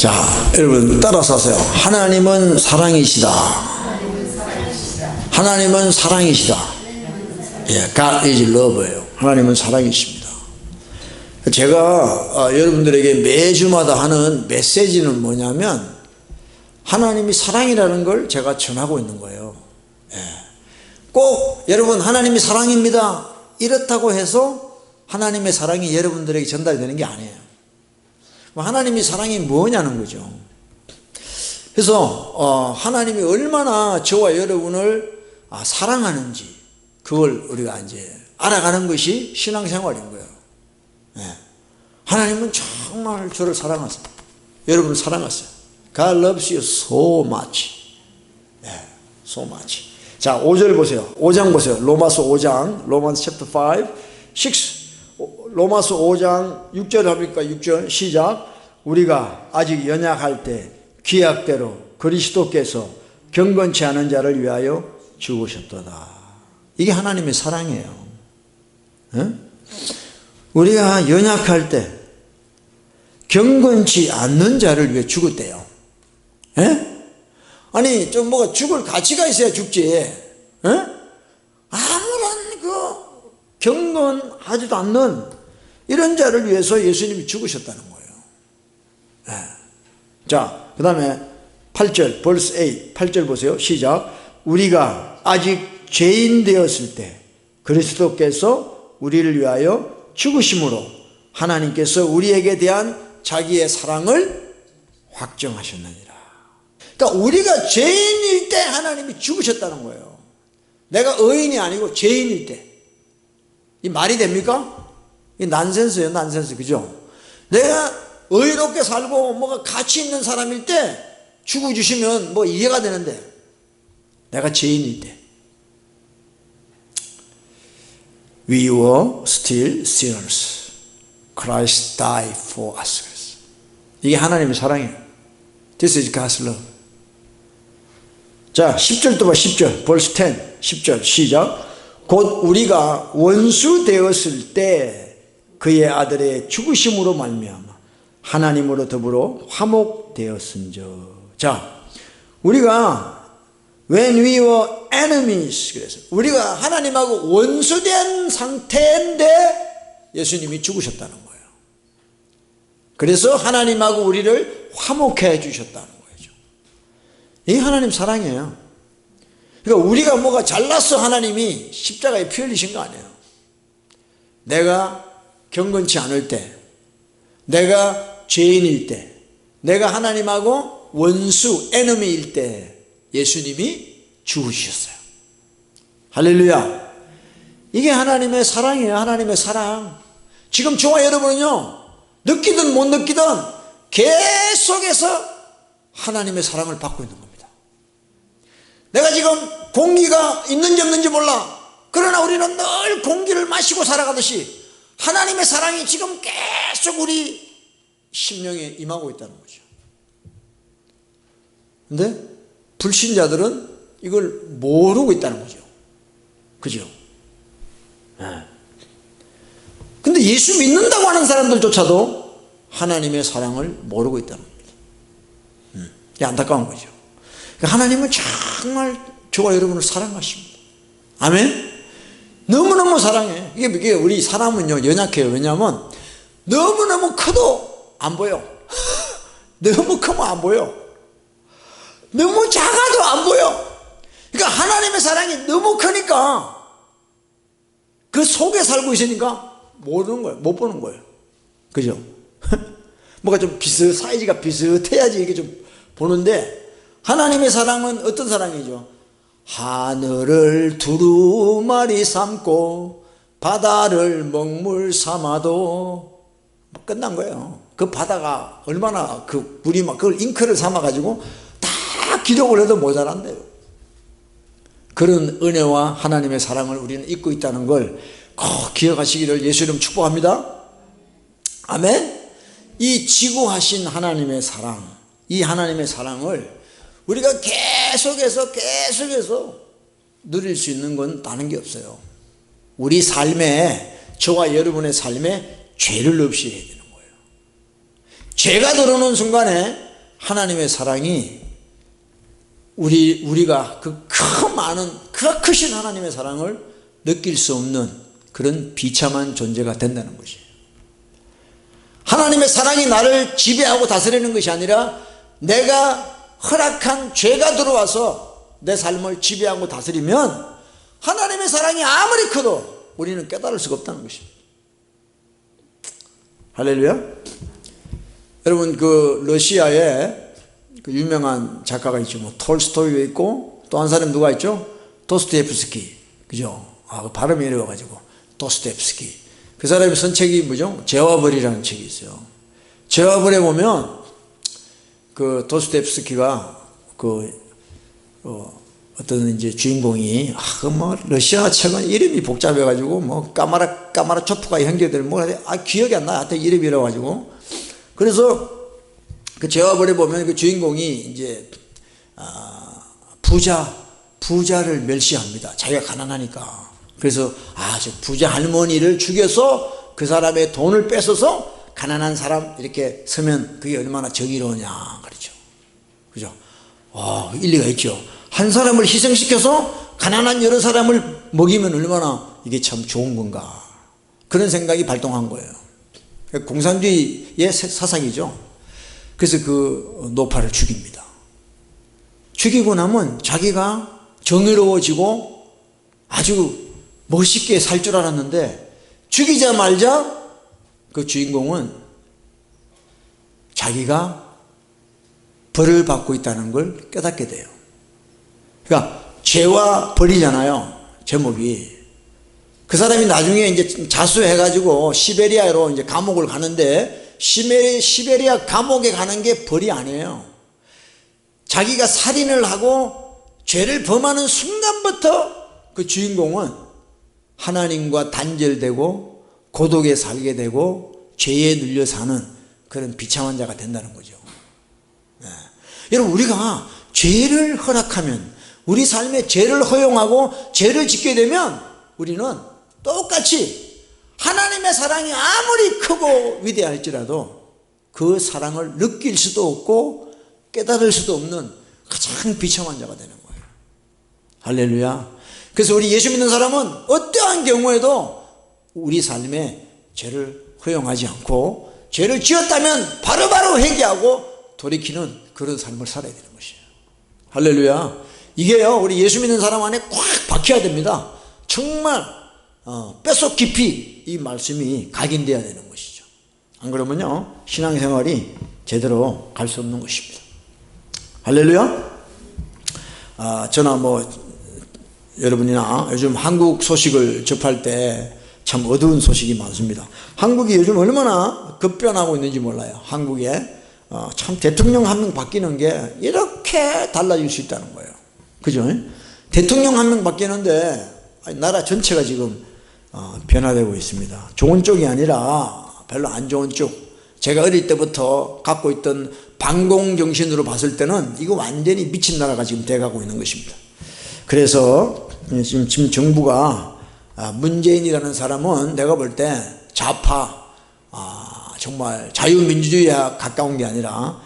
자, 여러분 따라서 하세요. 하나님은 사랑이시다. 하나님은 사랑이시다. 예, God is love예요. 하나님은 사랑이십니다. 제가 여러분들에게 매주마다 하는 메시지는 뭐냐면 하나님이 사랑이라는 걸 제가 전하고 있는 거예요. 예. 꼭 여러분 하나님이 사랑입니다 이렇다고 해서 하나님의 사랑이 여러분들에게 전달되는 게 아니에요. 하나님이 사랑이 뭐냐는 거죠. 그래서 하나님이 얼마나 저와 여러분을 사랑하는지 그걸 우리가 이제 알아가는 것이 신앙생활인 거예요. 예. 하나님은 정말 저를 사랑하세요. 여러분을 사랑하세요. God loves you so much. 예, so much. 자, 5절 보세요. 5장 보세요. 로마서 5장, 로마서 chapter 5, 6. 로마서 5장 6절 합니까? 6절 시작. 우리가 아직 연약할 때 기약대로 그리스도께서 경건치 않은 자를 위하여 죽으셨도다. 이게 하나님의 사랑이에요. 에? 우리가 연약할 때 경건치 않는 자를 위해 죽었대요. 에? 아니 좀 뭐가 죽을 가치가 있어야 죽지. 에? 아무런 경건하지도 않는 이런 자를 위해서 예수님이 죽으셨다는 거예요. 네. 자, 그 다음에 8절, verse 8, 8절 보세요. 시작. 우리가 아직 죄인 되었을 때 그리스도께서 우리를 위하여 죽으심으로 하나님께서 우리에게 대한 자기의 사랑을 확정하셨느니라. 그러니까 우리가 죄인일 때 하나님이 죽으셨다는 거예요. 내가 의인이 아니고 죄인일 때. 이 말이 됩니까? 이 난센스예요, 난센스. 그죠? 내가 의롭게 살고 뭐가 가치 있는 사람일 때 죽어주시면 뭐 이해가 되는데 내가 죄인일 때 We were still sinners. Christ died for us. 이게 하나님의 사랑이에요. This is God's love. 자, 10절 또 봐. 10절 verse 10 10절 시작. 곧 우리가 원수 되었을 때 그의 아들의 죽으심으로 말미암아 하나님으로 더불어 화목되었은즉. 자, 우리가 when we were enemies, 그래서 우리가 하나님하고 원수된 상태인데 예수님이 죽으셨다는 거예요. 그래서 하나님하고 우리를 화목해 해 주셨다는 거죠. 이게 하나님 사랑이에요. 그러니까 우리가 뭐가 잘났어 하나님이 십자가에 피 흘리신 거 아니에요. 내가 경건치 않을 때, 내가 죄인일 때, 내가 하나님하고 원수, 에너미일 때 예수님이 죽으셨어요. 할렐루야. 이게 하나님의 사랑이에요. 하나님의 사랑. 지금 저와 여러분은요, 느끼든 못 느끼든 계속해서 하나님의 사랑을 받고 있는 겁니다. 내가 지금 공기가 있는지 없는지 몰라. 그러나 우리는 늘 공기를 마시고 살아가듯이 하나님의 사랑이 지금 계속 우리 심령에 임하고 있다는 거죠. 근데 불신자들은 이걸 모르고 있다는 거죠. 그죠? 근데 예수 믿는다고 하는 사람들조차도 하나님의 사랑을 모르고 있다는 겁니다. 이게 안타까운 거죠. 하나님은 정말 저와 여러분을 사랑하십니다. 아멘? 너무너무 사랑해. 이게 우리 사람은요, 연약해요. 왜냐하면 너무너무 커도 안 보여. 너무 크면 안 보여. 너무 작아도 안 보여. 그러니까 하나님의 사랑이 너무 크니까 그 속에 살고 있으니까 모르는 거예요. 못 보는 거예요. 그죠? 뭐가 좀 사이즈가 비슷해야지 이게 좀 보는데, 하나님의 사랑은 어떤 사랑이죠? 하늘을 두루마리 삼고 바다를 먹물 삼아도 끝난 거예요. 그 바다가 얼마나 그 물이 막 그걸 잉크를 삼아가지고 다 기록을 해도 모자란대요. 그런 은혜와 하나님의 사랑을 우리는 잊고 있다는 걸 꼭 기억하시기를 예수 이름 축복합니다. 아멘. 이 지구하신 하나님의 사랑, 이 하나님의 사랑을 우리가 계속해서 누릴 수 있는 건 다른 게 없어요. 우리 삶에, 저와 여러분의 삶에 죄를 없이 해야 되는 거예요. 죄가 들어오는 순간에 하나님의 사랑이 우리가 그 크신 하나님의 사랑을 느낄 수 없는 그런 비참한 존재가 된다는 것이에요. 하나님의 사랑이 나를 지배하고 다스리는 것이 아니라 내가 허락한 죄가 들어와서 내 삶을 지배하고 다스리면 하나님의 사랑이 아무리 커도 우리는 깨달을 수가 없다는 것입니다. 할렐루야. 여러분, 그 러시아에 그 유명한 작가가 있죠. 뭐 톨스토이가 있고 또 한 사람 누가 있죠? 도스토옙스키. 그죠? 그 발음이 어려워가지고 도스토옙스키. 그 사람이 쓴 책이 뭐죠? 죄와 벌이라는 책이 있어요. 죄와 벌에 보면 그 도스토옙스키가 어떤 이제 주인공이 뭐 러시아 책은 이름이 복잡해가지고 뭐 까마라 초프가 형제들 기억이 안 나. 하여튼 이름이라 가지고. 그래서 그 죄와 벌에 보면 그 주인공이 이제 부자를 멸시합니다. 자기가 가난하니까. 그래서 저 부자 할머니를 죽여서 그 사람의 돈을 뺏어서 가난한 사람 이렇게 서면 그게 얼마나 정의로우냐 그렇죠. 그죠? 일리가 있죠. 한 사람을 희생시켜서 가난한 여러 사람을 먹이면 얼마나 이게 참 좋은 건가. 그런 생각이 발동한 거예요. 공산주의의 사상이죠. 그래서 그 노파를 죽입니다. 죽이고 나면 자기가 정의로워지고 아주 멋있게 살 줄 알았는데 죽이자마자 그 주인공은 자기가 벌을 받고 있다는 걸 깨닫게 돼요. 그러니까 죄와 벌이잖아요. 제목이. 그 사람이 나중에 이제 자수해가지고 시베리아로 이제 감옥을 가는데 시베리아 감옥에 가는 게 벌이 아니에요. 자기가 살인을 하고 죄를 범하는 순간부터 그 주인공은 하나님과 단절되고 고독에 살게 되고 죄에 눌려 사는 그런 비참한 자가 된다는 거죠. 여러분, 우리가 죄를 허락하면, 우리 삶에 죄를 허용하고 죄를 짓게 되면 우리는 똑같이 하나님의 사랑이 아무리 크고 위대할지라도 그 사랑을 느낄 수도 없고 깨달을 수도 없는 가장 비참한 자가 되는 거예요. 할렐루야. 그래서 우리 예수 믿는 사람은 어떠한 경우에도 우리 삶에 죄를 허용하지 않고 죄를 지었다면 바로바로 회개하고 돌이키는 그런 삶을 살아야 되는 것이에요. 할렐루야. 이게요, 우리 예수 믿는 사람 안에 꽉 박혀야 됩니다. 정말 뼛속 깊이 이 말씀이 각인되어야 되는 것이죠. 안 그러면요 신앙생활이 제대로 갈 수 없는 것입니다. 할렐루야. 저나 뭐 여러분이나 요즘 한국 소식을 접할 때 참 어두운 소식이 많습니다. 한국이 요즘 얼마나 급변하고 있는지 몰라요. 한국에 참 대통령 한 명 바뀌는 게 이렇게 달라질 수 있다는 거예요. 그죠? 대통령 한 명 바뀌는데 나라 전체가 지금 변화되고 있습니다. 좋은 쪽이 아니라 별로 안 좋은 쪽. 제가 어릴 때부터 갖고 있던 반공정신으로 봤을 때는 이거 완전히 미친 나라가 지금 돼가고 있는 것입니다. 그래서 지금 정부가 문재인이라는 사람은 내가 볼 때 좌파, 정말 자유민주주의에 가까운 게 아니라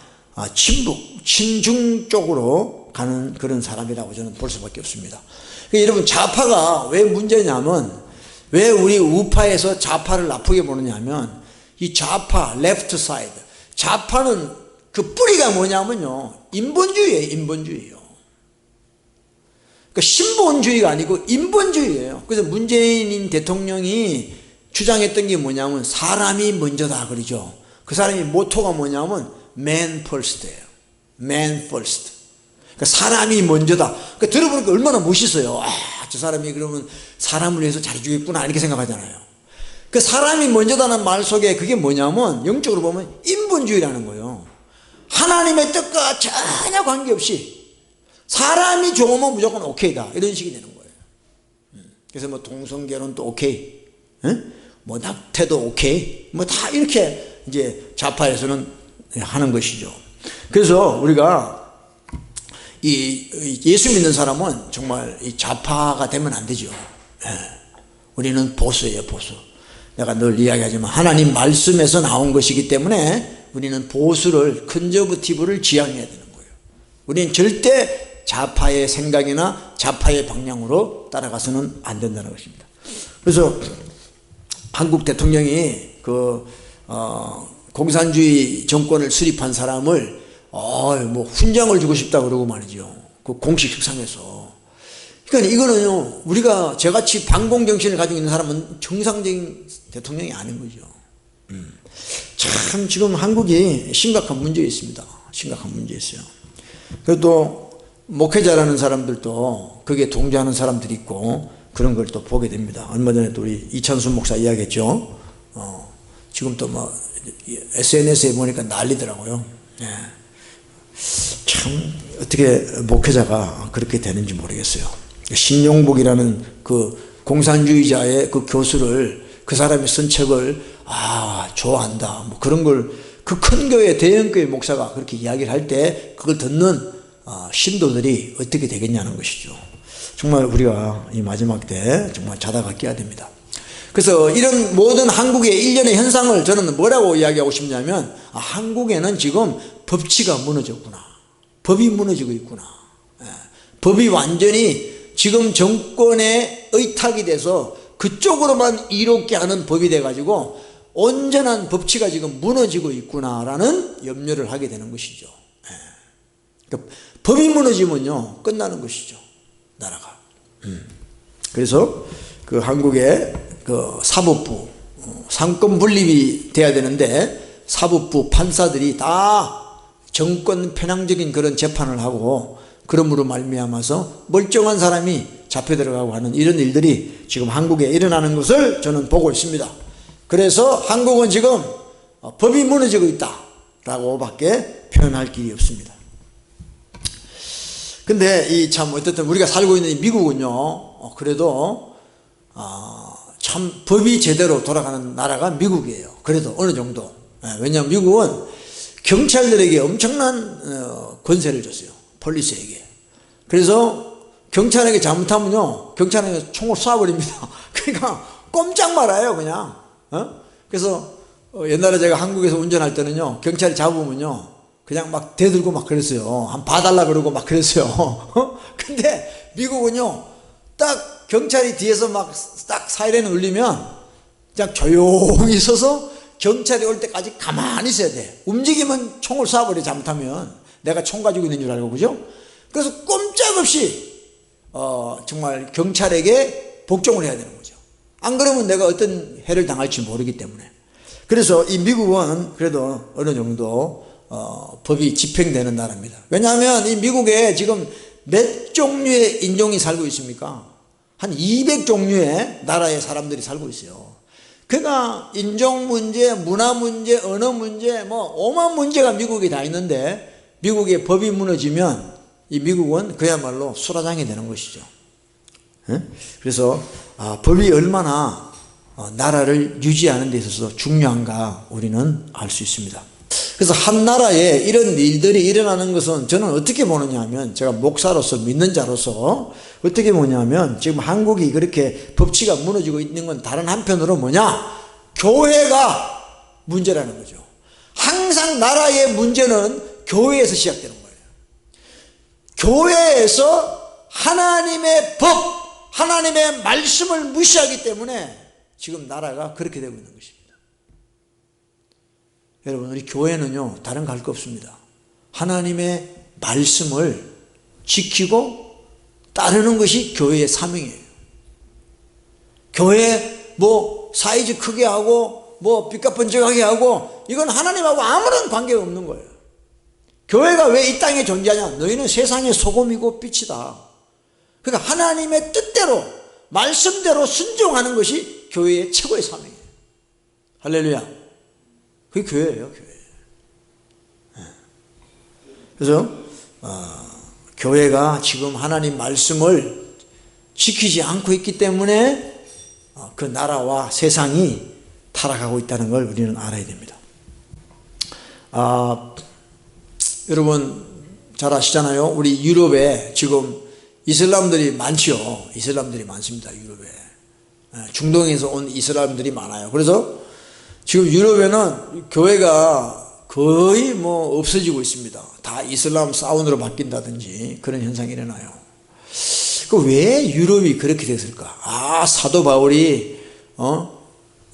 친중 쪽으로 가는 그런 사람이라고 저는 볼 수밖에 없습니다. 그러니까 여러분, 좌파가 왜 문제냐면, 왜 우리 우파에서 좌파를 나쁘게 보느냐 하면, 이 좌파, 레프트 사이드, 좌파는 그 뿌리가 뭐냐면요, 인본주의예요. 인본주의예요. 그러니까 신본주의가 아니고 인본주의예요. 그래서 문재인 대통령이 주장했던 게 뭐냐면 사람이 먼저다 그러죠. 그 사람이 모토가 뭐냐면 Man first예요. Man first. 그러니까 사람이 먼저다. 그러니까 들어보니까 얼마나 멋있어요. 저 사람이 그러면 사람을 위해서 잘해주겠구나 이렇게 생각하잖아요. 그 사람이 먼저다는 말 속에 그게 뭐냐면 영적으로 보면 인본주의라는 거예요. 하나님의 뜻과 전혀 관계없이 사람이 좋으면 무조건 오케이다 이런 식이 되는 거예요. 그래서 뭐 동성결혼도 오케이, 뭐 낙태도 오케이, 뭐 다 이렇게 이제 좌파에서는 하는 것이죠. 그래서 우리가 이 예수 믿는 사람은 정말 이 좌파가 되면 안 되죠. 우리는 보수예요, 보수. 내가 늘 이야기하지만 하나님 말씀에서 나온 것이기 때문에 우리는 보수를, 컨저버티브를 지향해야 되는 거예요. 우리는 절대 좌파의 생각이나 좌파의 방향으로 따라가서는 안 된다는 것입니다. 그래서 한국 대통령이 공산주의 정권을 수립한 사람을 뭐 훈장을 주고 싶다 그러고 말이죠. 그 공식 식상에서. 그러니까 이거는요, 우리가 저같이 반공정신을 가지고 있는 사람은 정상적인 대통령이 아닌 거죠. 참 지금 한국이 심각한 문제에 있습니다. 심각한 문제에 있어요. 그래도 목회자라는 사람들도 거기에 동조하는 사람들이 있고 그런 걸 또 보게 됩니다. 얼마 전에 또 우리 이찬수 목사 이야기했죠. 지금 또 뭐 SNS에 보니까 난리더라고요. 예. 참 어떻게 목회자가 그렇게 되는지 모르겠어요. 신용복이라는 그 공산주의자의 그 교수를, 그 사람이 쓴 책을 좋아한다, 뭐 그런 걸 그 큰 교회, 대형교회 목사가 그렇게 이야기를 할 때 그걸 듣는 신도들이 어떻게 되겠냐는 것이죠. 정말 우리가 이 마지막 때 정말 자다가 깨야 됩니다. 그래서 이런 모든 한국의 일련의 현상을 저는 뭐라고 이야기하고 싶냐면, 한국에는 지금 법치가 무너졌구나, 법이 무너지고 있구나. 법이 완전히 지금 정권에 의탁이 돼서 그쪽으로만 이롭게 하는 법이 돼가지고 온전한 법치가 지금 무너지고 있구나라는 염려를 하게 되는 것이죠. 그러니까 법이 무너지면요 끝나는 것이죠, 나라가. 그래서 그 한국의 그 사법부, 상권 분립이 돼야 되는데 사법부 판사들이 다 정권 편향적인 그런 재판을 하고, 그러므로 말미암아서 멀쩡한 사람이 잡혀 들어가고 하는 이런 일들이 지금 한국에 일어나는 것을 저는 보고 있습니다. 그래서 한국은 지금 법이 무너지고 있다라고 밖에 표현할 길이 없습니다. 근데 이 참 어쨌든 우리가 살고 있는 이 미국은요, 그래도 참 법이 제대로 돌아가는 나라가 미국이에요. 그래도 어느 정도. 왜냐하면 미국은 경찰들에게 엄청난 권세를 줬어요, 폴리스에게. 그래서 경찰에게 잘못하면요 경찰에게 총을 쏴버립니다. 그러니까 꼼짝 말아요 그냥. 그래서 옛날에 제가 한국에서 운전할 때는요, 경찰이 잡으면요 그냥 막 대들고 막 그랬어요. 한 봐달라 그러고 막 그랬어요. 근데 미국은요, 딱 경찰이 뒤에서 막 딱 사이렌 울리면 그냥 조용히 서서 경찰이 올 때까지 가만히 있어야 돼. 움직이면 총을 쏴버려, 잘못하면. 내가 총 가지고 있는 줄 알고, 그죠? 그래서 꼼짝없이 정말 경찰에게 복종을 해야 되는 거죠. 안 그러면 내가 어떤 해를 당할지 모르기 때문에. 그래서 이 미국은 그래도 어느 정도 법이 집행되는 나라입니다. 왜냐하면 이 미국에 지금 몇 종류의 인종이 살고 있습니까? 한 200종류의 나라의 사람들이 살고 있어요. 그러니까 인종 문제, 문화 문제, 언어 문제, 뭐 오만 문제가 미국에 다 있는데, 미국의 법이 무너지면 이 미국은 그야말로 수라장이 되는 것이죠. 그래서 법이 얼마나 나라를 유지하는 데 있어서 중요한가 우리는 알 수 있습니다. 그래서 한 나라에 이런 일들이 일어나는 것은 저는 어떻게 보느냐 하면, 제가 목사로서 믿는 자로서 어떻게 보냐면, 지금 한국이 그렇게 법치가 무너지고 있는 건 다른 한편으로 뭐냐, 교회가 문제라는 거죠. 항상 나라의 문제는 교회에서 시작되는 거예요. 교회에서 하나님의 법, 하나님의 말씀을 무시하기 때문에 지금 나라가 그렇게 되고 있는 것입니다. 여러분, 우리 교회는요 다른 거 할 거 없습니다. 하나님의 말씀을 지키고 따르는 것이 교회의 사명이에요. 교회 뭐 사이즈 크게 하고 뭐 삐까뻔쩍하게 하고, 이건 하나님하고 아무런 관계가 없는 거예요. 교회가 왜 이 땅에 존재하냐, 너희는 세상의 소금이고 빛이다. 그러니까 하나님의 뜻대로 말씀대로 순종하는 것이 교회의 최고의 사명이에요. 할렐루야. 그게 교회예요, 교회. 그래서 교회가 지금 하나님 말씀을 지키지 않고 있기 때문에 그 나라와 세상이 타락하고 있다는 걸 우리는 알아야 됩니다. 여러분 잘 아시잖아요. 우리 유럽에 지금 이슬람들이 많지요. 이슬람들이 많습니다, 유럽에. 중동에서 온 이슬람들이 많아요. 그래서 지금 유럽에는 교회가 거의 뭐 없어지고 있습니다. 다 이슬람 사원으로 바뀐다든지 그런 현상이 일어나요. 그 왜 유럽이 그렇게 됐을까? 사도 바울이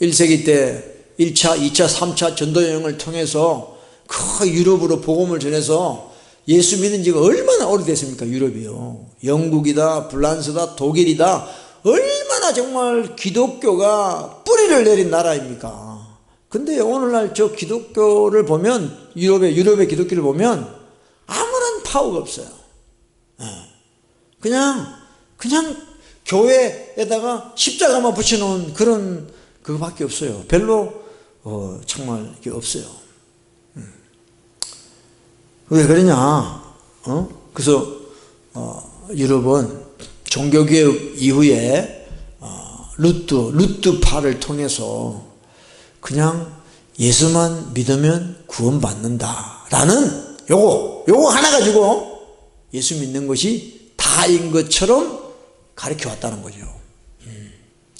1세기 때 1차, 2차, 3차 전도여행을 통해서 그 유럽으로 복음을 전해서 예수 믿은 지가 얼마나 오래됐습니까? 유럽이요. 영국이다, 프랑스다, 독일이다. 얼마나 정말 기독교가 뿌리를 내린 나라입니까? 근데 오늘날 저 기독교를 보면, 유럽의 기독교를 보면 아무런 파워가 없어요. 그냥 교회에다가 십자가만 붙여놓은 그런 그거밖에 없어요. 별로 정말 이게 없어요. 왜 그러냐? 그래서 유럽은 종교개혁 이후에 루트파를 통해서 그냥 예수만 믿으면 구원받는다라는 요거 하나 가지고 예수 믿는 것이 다인 것처럼 가르쳐 왔다는 거죠.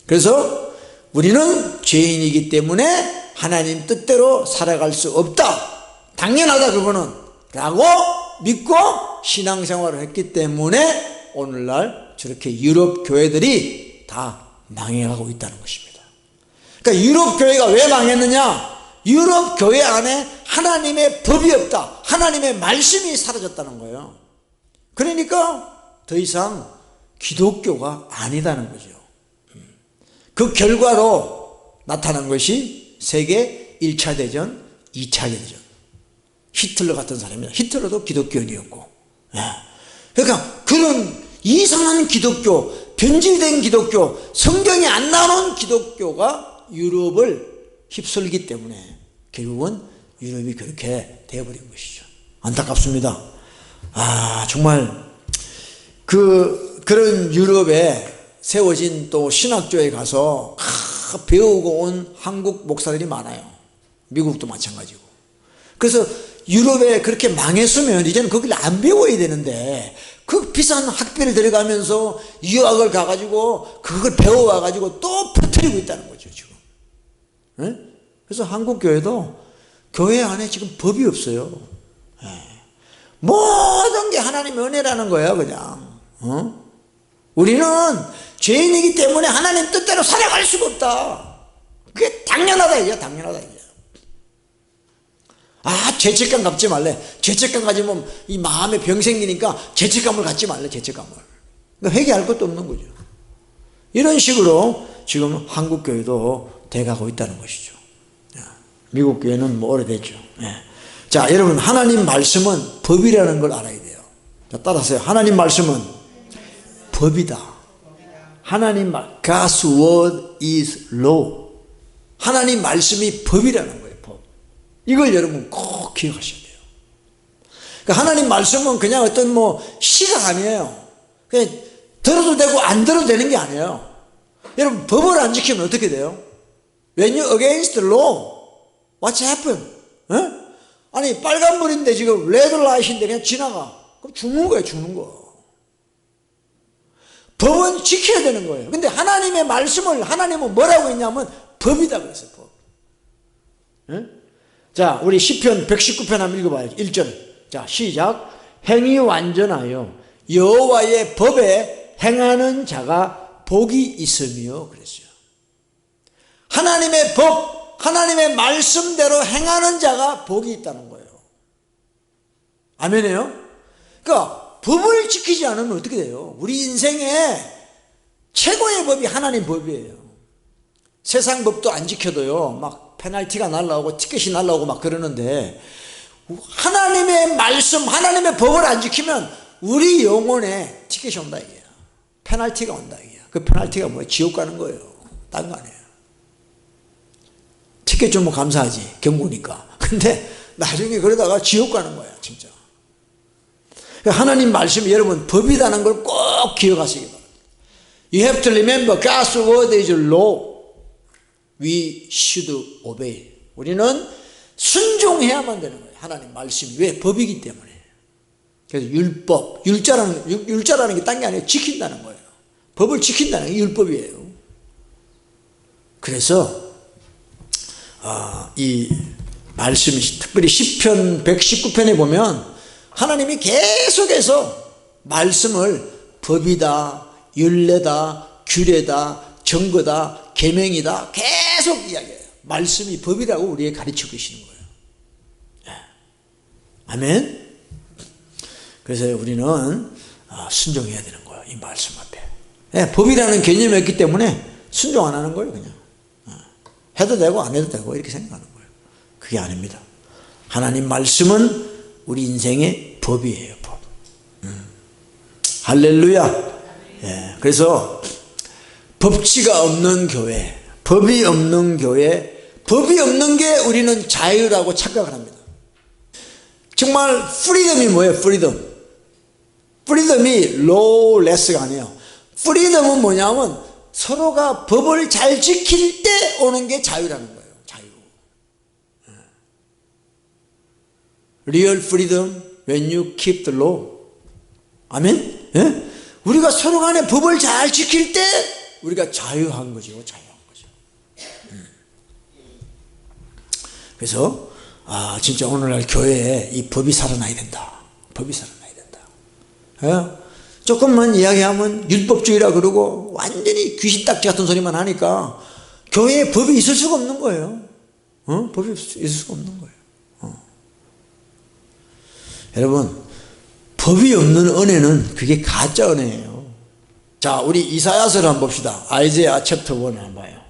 그래서 우리는 죄인이기 때문에 하나님 뜻대로 살아갈 수 없다, 당연하다 그거는 라고 믿고 신앙생활을 했기 때문에 오늘날 저렇게 유럽 교회들이 다 망해가고 있다는 것입니다. 그러니까 유럽 교회가 왜 망했느냐? 유럽 교회 안에 하나님의 법이 없다, 하나님의 말씀이 사라졌다는 거예요. 그러니까 더 이상 기독교가 아니다는 거죠. 그 결과로 나타난 것이 세계 1차 대전, 2차 대전. 히틀러 같은 사람입니다. 히틀러도 기독교인이었고. 그러니까 그런 이상한 기독교, 변질된 기독교, 성경에 안 나오는 기독교가 유럽을 휩쓸기 때문에 결국은 유럽이 그렇게 되어버린 것이죠. 안타깝습니다. 정말 그런 유럽에 세워진 또 신학교에 가서 배우고 온 한국 목사들이 많아요. 미국도 마찬가지고. 그래서 유럽에 그렇게 망했으면 이제는 거기를 안 배워야 되는데 그 비싼 학비를 들어가면서 유학을 가가지고 그걸 배워와가지고 또 퍼뜨리고 있다는 거죠 지금. 그래서 한국 교회도 교회 안에 지금 법이 없어요. 모든 게 하나님의 은혜라는 거예요 그냥. 우리는 죄인이기 때문에 하나님 뜻대로 살아갈 수가 없다. 그게 당연하다 이게, 당연하다 이게. 죄책감 갖지 말래. 죄책감 가지면 이 마음에 병 생기니까 죄책감을 갖지 말래, 죄책감을. 그러니까 회개할 것도 없는 거죠. 이런 식으로 지금 한국 교회도 돼가고 있다는 것이죠. 미국 교회는 뭐 오래됐죠. 자, 여러분, 하나님 말씀은 법이라는 걸 알아야 돼요. 자, 따라하세요. 하나님 말씀은 법이다. 하나님 God's word is law. 하나님 말씀이 법이라는 거예요. 법. 이걸 여러분 꼭 기억하셔야 돼요. 그러니까 하나님 말씀은 그냥 어떤 시가 아니에요. 그냥 들어도 되고 안 들어도 되는 게 아니에요. 여러분, 법을 안 지키면 어떻게 돼요? When you're against the law, what's happened? 아니, 빨간불인데 지금 레드 라이트인데 그냥 지나가. 그럼 죽는 거예요, 죽는 거. 법은 지켜야 되는 거예요. 근데 하나님의 말씀을, 하나님은 뭐라고 했냐면 법이다 그랬어요, 법. 자, 우리 시편 119편 한번 읽어봐요. 1절. 자, 시작. 행이 완전하여 여호와의 법에 행하는 자가 복이 있으며 그랬어요. 하나님의 법, 하나님의 말씀대로 행하는 자가 복이 있다는 거예요. 아멘이에요? 그러니까 법을 지키지 않으면 어떻게 돼요? 우리 인생에 최고의 법이 하나님 법이에요. 세상 법도 안 지켜도요, 막 페널티가 날라오고 티켓이 날라오고 막 그러는데, 하나님의 말씀, 하나님의 법을 안 지키면 우리 영혼에 티켓이 온다 이게요. 페널티가 온다 이게요. 그 페널티가 뭐예요? 지옥 가는 거예요. 딴 거 아니에요. 티켓 주면 감사하지, 경고니까. 근데 나중에 그러다가 지옥 가는 거야 진짜. 하나님 말씀이 여러분 법이라는 걸 꼭 기억하시기 바랍니다. You have to remember God's word is law. We should obey. 우리는 순종해야만 되는 거예요. 하나님 말씀이. 왜? 법이기 때문에. 그래서 율법, 율자라는 게 딴 게 아니에요. 지킨다는 거예요. 법을 지킨다는 게 율법이에요. 그래서 이 말씀이, 특별히 시편 119편에 보면 하나님이 계속해서 말씀을 법이다, 율례다, 규례다, 정거다, 계명이다 계속 이야기해요. 말씀이 법이라고 우리에게 가르치고 계시는 거예요. 아멘. 그래서 우리는 순종해야 되는 거예요. 이 말씀 앞에. 법이라는 개념이 없기 때문에 순종 안 하는 거예요. 그냥 해도 되고 안 해도 되고 이렇게 생각하는 거예요. 그게 아닙니다. 하나님 말씀은 우리 인생의 법이에요. 법. 할렐루야. 그래서 법치가 없는 교회, 법이 없는 교회, 법이 없는 게 우리는 자유라고 착각을 합니다. 정말 프리덤이 뭐예요? 프리덤이 lawless가 아니에요. 프리덤은 뭐냐면 서로가 법을 잘 지킬 때 오는 게 자유라는 거예요. 자유. Real freedom when you keep the law. 아멘? 예? 우리가 서로 간에 법을 잘 지킬 때 우리가 자유한 거죠. 자유한 거죠. 그래서 진짜 오늘날 교회에 이 법이 살아나야 된다. 법이 살아나야 된다. 조금만 이야기하면 율법주의라 그러고 완전히 귀신딱지 같은 소리만 하니까 교회에 법이 있을 수가 없는 거예요. 법이 있을 수가 없는 거예요. 여러분, 법이 없는 은혜는 그게 가짜 은혜예요. 자, 우리 이사야서를 한번 봅시다. 아이자야 챕터 1을 한번 봐요.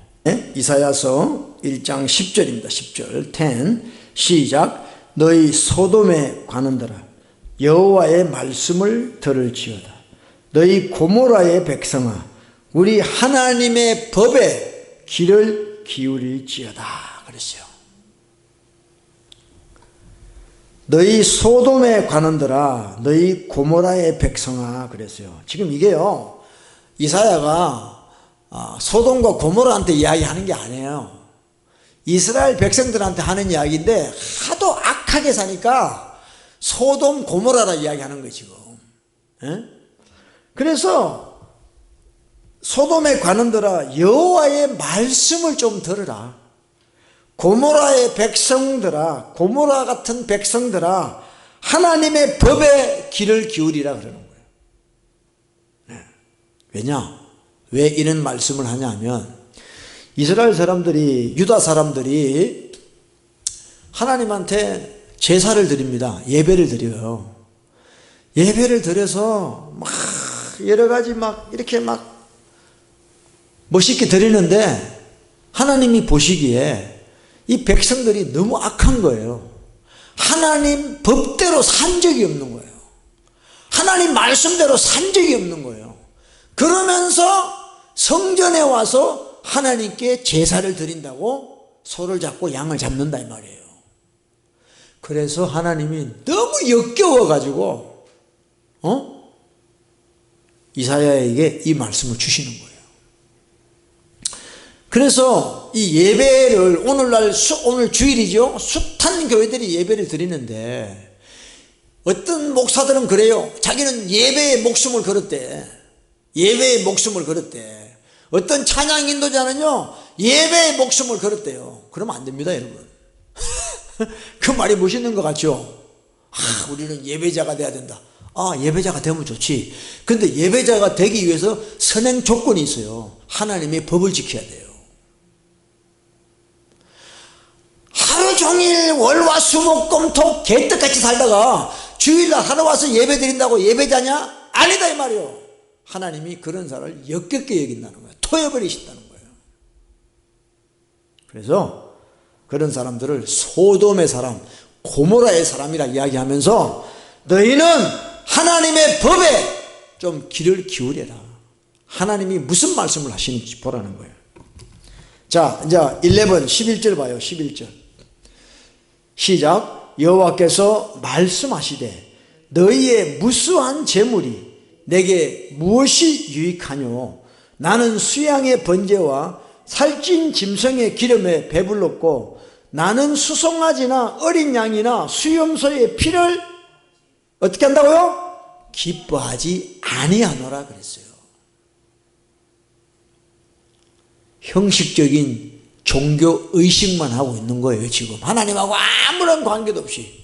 이사야서 1장 10절입니다. 10절 10 시작. 너희 소돔에 관한들아 여호와의 말씀을 들을지어다. 너희 고모라의 백성아 우리 하나님의 법에 귀를 기울일지어다 그랬어요. 너희 소돔에 관한들아 너희 고모라의 백성아 그랬어요. 지금 이게요, 이사야가 소돔과 고모라한테 이야기하는 게 아니에요. 이스라엘 백성들한테 하는 이야기인데 하도 악하게 사니까 소돔 고모라라 이야기하는 거예요 지금. 그래서 소돔에 관한들아 여호와의 말씀을 좀 들으라. 고모라의 백성들아, 고모라 같은 백성들아 하나님의 법에 귀를 기울이라 그러는 거예요. 왜냐? 왜 이런 말씀을 하냐면 이스라엘 사람들이, 유다 사람들이 하나님한테 제사를 드립니다. 예배를 드려요. 예배를 드려서 막 여러 가지 막 이렇게 막 멋있게 드리는데 하나님이 보시기에 이 백성들이 너무 악한 거예요. 하나님 법대로 산 적이 없는 거예요. 하나님 말씀대로 산 적이 없는 거예요. 그러면서 성전에 와서 하나님께 제사를 드린다고 소를 잡고 양을 잡는다 이 말이에요. 그래서 하나님이 너무 역겨워가지고 이사야에게 이 말씀을 주시는 거예요. 그래서 이 예배를 오늘 주일이죠. 숱한 교회들이 예배를 드리는데 어떤 목사들은 그래요. 자기는 예배에 목숨을 걸었대. 예배에 목숨을 걸었대. 어떤 찬양 인도자는요 예배에 목숨을 걸었대요. 그러면 안 됩니다 여러분. 그 말이 멋있는 것 같죠. 우리는 예배자가 돼야 된다. 예배자가 되면 좋지. 근데 예배자가 되기 위해서 선행 조건이 있어요. 하나님의 법을 지켜야 돼요. 하루 종일 월화수목금토 개떡같이 살다가 주일날 하루 와서 예배 드린다고 예배자냐? 아니다 이 말이에요. 하나님이 그런 사람을 역겹게 여긴다는 거예요. 토해버리신다는 거예요. 그래서 그런 사람들을 소돔의 사람, 고모라의 사람이라 이야기하면서 너희는 하나님의 법에 좀 귀를 기울여라. 하나님이 무슨 말씀을 하시는지 보라는 거예요. 자, 이제 11절 봐요. 11절 시작. 여호와께서 말씀하시되 너희의 무수한 재물이 내게 무엇이 유익하뇨? 나는 수양의 번제와 살찐 짐승의 기름에 배불렀고 나는 수송아지나 어린 양이나 수염소의 피를 어떻게 한다고요? 기뻐하지 아니하노라 그랬어요. 형식적인 종교 의식만 하고 있는 거예요. 지금 하나님하고 아무런 관계도 없이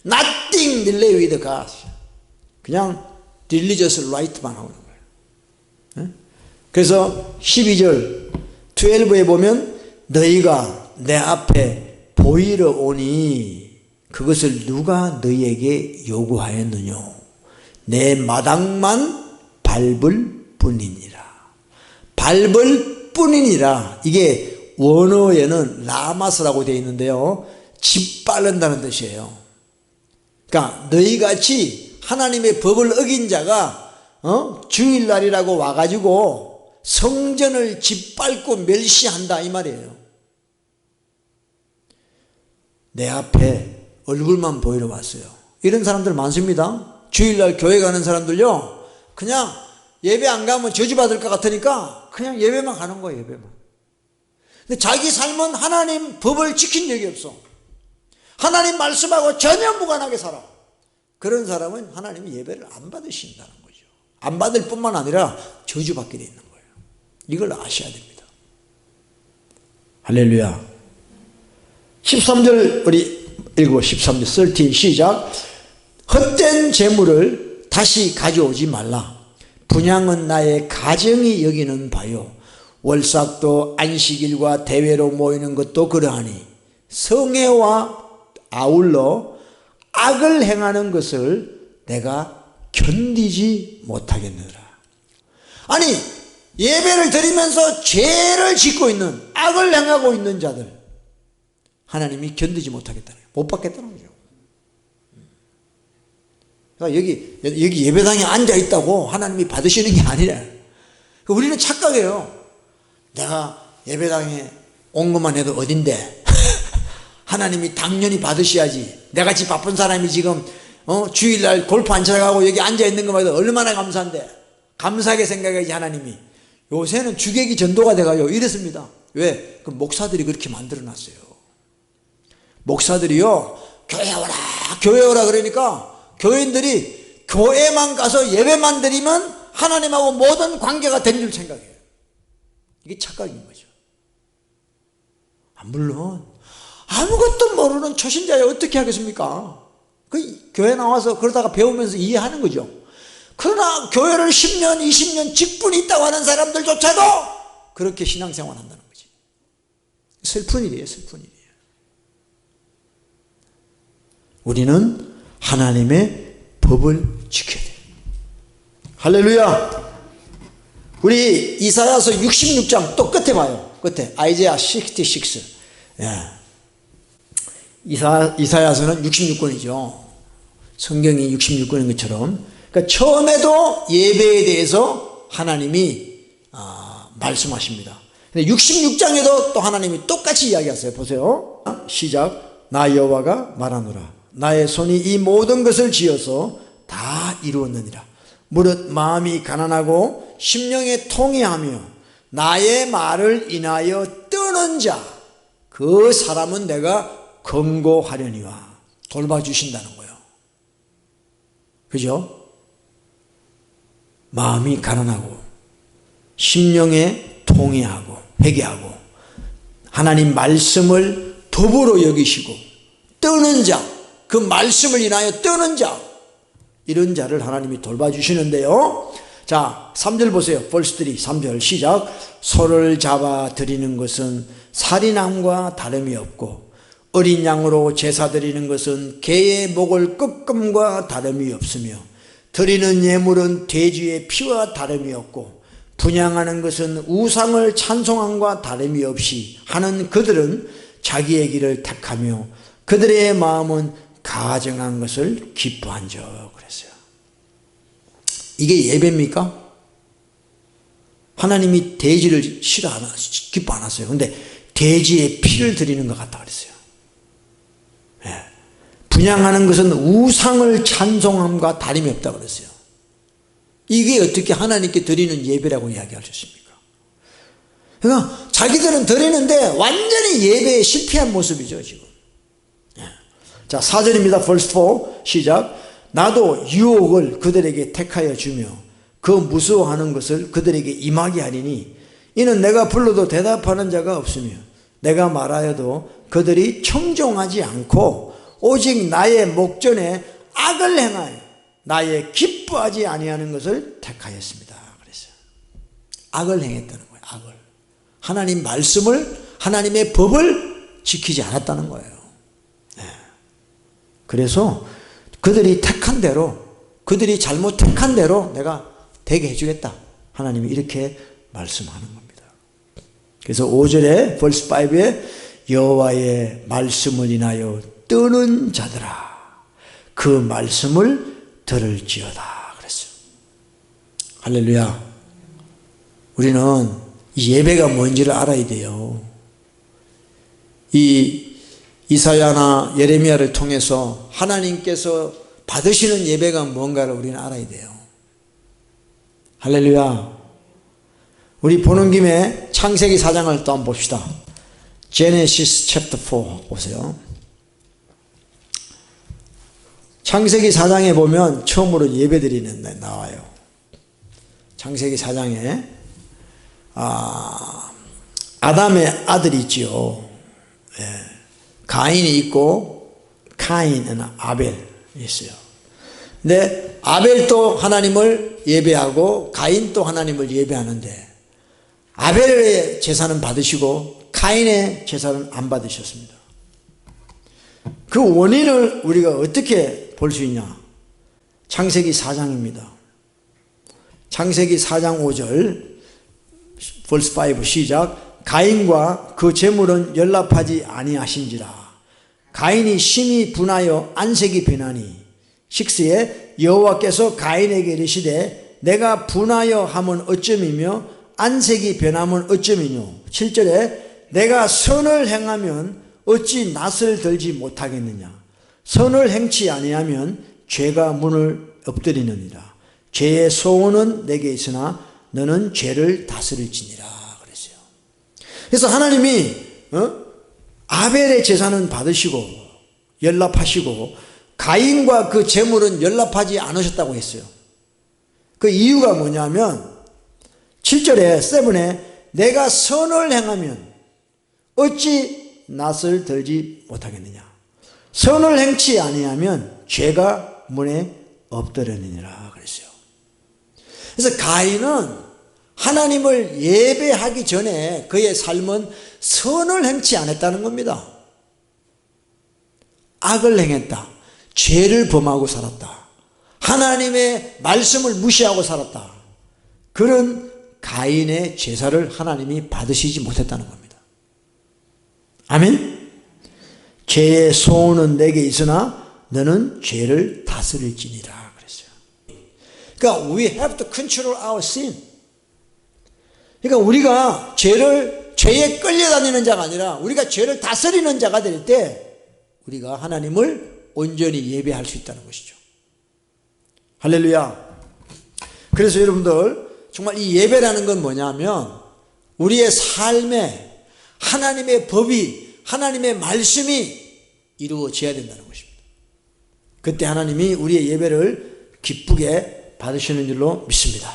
nothing relate with God. 그냥 religious right만 하고 있는 거예요. 그래서 12절 12에 보면 너희가 내 앞에 보이러 오니 그것을 누가 너희에게 요구하였느냐. 내 마당만 밟을 뿐이니라. 밟을 뿐이니라. 이게 원어에는 라마스라고 되어 있는데요, 짓밟는다는 뜻이에요. 그러니까 너희같이 하나님의 법을 어긴 자가 주일날이라고 와가지고 성전을 짓밟고 멸시한다 이 말이에요. 내 앞에 얼굴만 보이러 왔어요. 이런 사람들 많습니다. 주일날 교회 가는 사람들요, 그냥 예배 안 가면 저주받을 것 같으니까 그냥 예배만 가는 거예요. 예배만. 근데 자기 삶은 하나님 법을 지킨 적이 없어. 하나님 말씀하고 전혀 무관하게 살아. 그런 사람은 하나님이 예배를 안 받으신다는 거죠. 안 받을 뿐만 아니라 저주받게 돼 있는 거예요. 이걸 아셔야 됩니다. 할렐루야. 13절 우리 읽어. 13절 13 시작. 헛된 재물을 다시 가져오지 말라. 분향은 나의 가정이 여기는 바요. 월삭도 안식일과 대회로 모이는 것도 그러하니 성회와 아울러 악을 행하는 것을 내가 견디지 못하겠느라. 아니, 예배를 드리면서 죄를 짓고 있는, 악을 행하고 있는 자들 하나님이 견디지 못하겠다는 거예요. 못 받겠다는 거죠. 그러니까 여기 예배당에 앉아있다고 하나님이 받으시는 게 아니라, 우리는 착각해요. 내가 예배당에 온 것만 해도 어딘데 하나님이 당연히 받으셔야지. 내같이 바쁜 사람이 지금 주일날 골프 안 쳐가고 여기 앉아있는 것만 해도 얼마나 감사한데, 감사하게 생각해야지 하나님이. 요새는 주객이 전도가 돼가요 이랬습니다. 왜? 그 목사들이 그렇게 만들어놨어요. 목사들이요, 교회 오라 그러니까 교인들이 교회만 가서 예배만 드리면 하나님하고 모든 관계가 된 줄 생각해요. 이게 착각인 거죠. 물론 아무것도 모르는 초신자에 어떻게 하겠습니까? 그 교회 나와서 그러다가 배우면서 이해하는 거죠. 그러나 교회를 10년 20년 직분이 있다고 하는 사람들조차도 그렇게 신앙생활 한다는 거지. 슬픈 일이에요. 슬픈 일이에요. 우리는 하나님의 법을 지켜야 돼요. 할렐루야. 우리 이사야서 66장 또 끝에 봐요. 끝에 아이자야 66. 예. 이사야서는 66권이죠. 성경이 66권인 것처럼. 그러니까 처음에도 예배에 대해서 하나님이 말씀하십니다. 근데 66장에도 또 하나님이 똑같이 이야기하세요. 보세요. 시작. 나 여호와가 말하노라. 나의 손이 이 모든 것을 지어서 다 이루었느니라. 무릇 마음이 가난하고 심령에 통회하며 나의 말을 인하여 떠는 자, 그 사람은 내가 권고하려니와. 돌봐주신다는 거예요. 그죠? 마음이 가난하고 심령에 통회하고 회개하고 하나님 말씀을 법으로 여기시고 떠는 자, 그 말씀을 인하여 떠는 자, 이런 자를 하나님이 돌봐주시는데요. 자, 3절 보세요. verse 3, 3절 시작. 소를 잡아 드리는 것은 살인함과 다름이 없고 어린 양으로 제사 드리는 것은 개의 목을 꺾음과 다름이 없으며 드리는 예물은 돼지의 피와 다름이 없고 분향하는 것은 우상을 찬송함과 다름이 없이 하는 그들은 자기의 길을 택하며 그들의 마음은 가정한 것을 기뻐한적. 그랬어요. 이게 예배입니까? 하나님이 돼지를 기뻐 안 하세요. 근데 돼지의 피를 드리는 것 같다 그랬어요. 예. 분향하는 것은 우상을 찬송함과 다름이 없다 그랬어요. 이게 어떻게 하나님께 드리는 예배라고 이야기할 수 있습니까? 그러니까 자기들은 드리는데 완전히 예배에 실패한 모습이죠 지금. 예. 자, 4절입니다. verse 4 시작. 나도 유혹을 그들에게 택하여 주며 그 무서워하는 것을 그들에게 임하게 하리니 이는 내가 불러도 대답하는 자가 없으며 내가 말하여도 그들이 청종하지 않고 오직 나의 목전에 악을 행하여 나의 기뻐하지 아니하는 것을 택하였습니다. 그랬어요. 악을 행했다는 거예요. 악을. 하나님 말씀을, 하나님의 법을 지키지 않았다는 거예요. 네. 그래서 그들이 택한 대로, 그들이 잘못 택한 대로 내가 되게 해주겠다. 하나님이 이렇게 말씀하는 겁니다. 그래서 5절에 verse 5에 여호와의 말씀을 인하여 뜨는 자들아 그 말씀을 들을지어다 그랬어요. 할렐루야. 우리는 이 예배가 뭔지를 알아야 돼요. 이 이사야나 예레미야를 통해서 하나님께서 받으시는 예배가 뭔가를 우리는 알아야 돼요. 할렐루야. 우리 보는 김에 창세기 4장을 또 한번 봅시다. Genesis chapter 4 보세요. 창세기 4장에 보면 처음으로 예배드리는 데 나와요. 창세기 4장에 아담의 아들이 있지요. 예. 가인이 있고 카인은 아벨이 있어요. 근데 아벨도 하나님을 예배하고 가인도 하나님을 예배하는데 아벨의 제사는 받으시고 카인의 제사는 안 받으셨습니다. 그 원인을 우리가 어떻게 볼 수 있냐? 창세기 4장입니다. 창세기 4장 5절 verse 5 시작. 가인과 그 제물은 연락하지 아니하신지라. 가인이 심히 분하여 안색이 변하니 6에 여호와께서 가인에게 이르시되 내가 분하여 하면 어쩌미며 안색이 변하면 어쩌미뇨. 7절에 내가 선을 행하면 어찌 낯을 들지 못하겠느냐. 선을 행치 아니하면 죄가 문을 엎드리느니라. 죄의 소원은 내게 있으나 너는 죄를 다스릴지니라 그랬어요. 그래서 하나님이 아벨의 제사는 받으시고 연락하시고 가인과 그 제물은 연락하지 않으셨다고 했어요. 그 이유가 뭐냐면 7절에 7에 내가 선을 행하면 어찌 낯을 들지 못하겠느냐. 선을 행치 아니하면 죄가 문에 엎드리느니라 그랬어요. 그래서 가인은 하나님을 예배하기 전에 그의 삶은 선을 행치 않았다는 겁니다. 악을 행했다. 죄를 범하고 살았다. 하나님의 말씀을 무시하고 살았다. 그런 가인의 제사를 하나님이 받으시지 못했다는 겁니다. 아멘? 죄의 소원은 내게 있으나 너는 죄를 다스릴지니라 그랬어요. 그러니까 we have to control our sin. 그러니까 우리가 죄에 끌려다니는 자가 아니라 우리가 죄를 다스리는 자가 될 때 우리가 하나님을 온전히 예배할 수 있다는 것이죠. 할렐루야. 그래서 여러분들 정말 이 예배라는 건 뭐냐면 우리의 삶에 하나님의 법이 하나님의 말씀이 이루어져야 된다는 것입니다. 그때 하나님이 우리의 예배를 기쁘게 받으시는 줄로 믿습니다.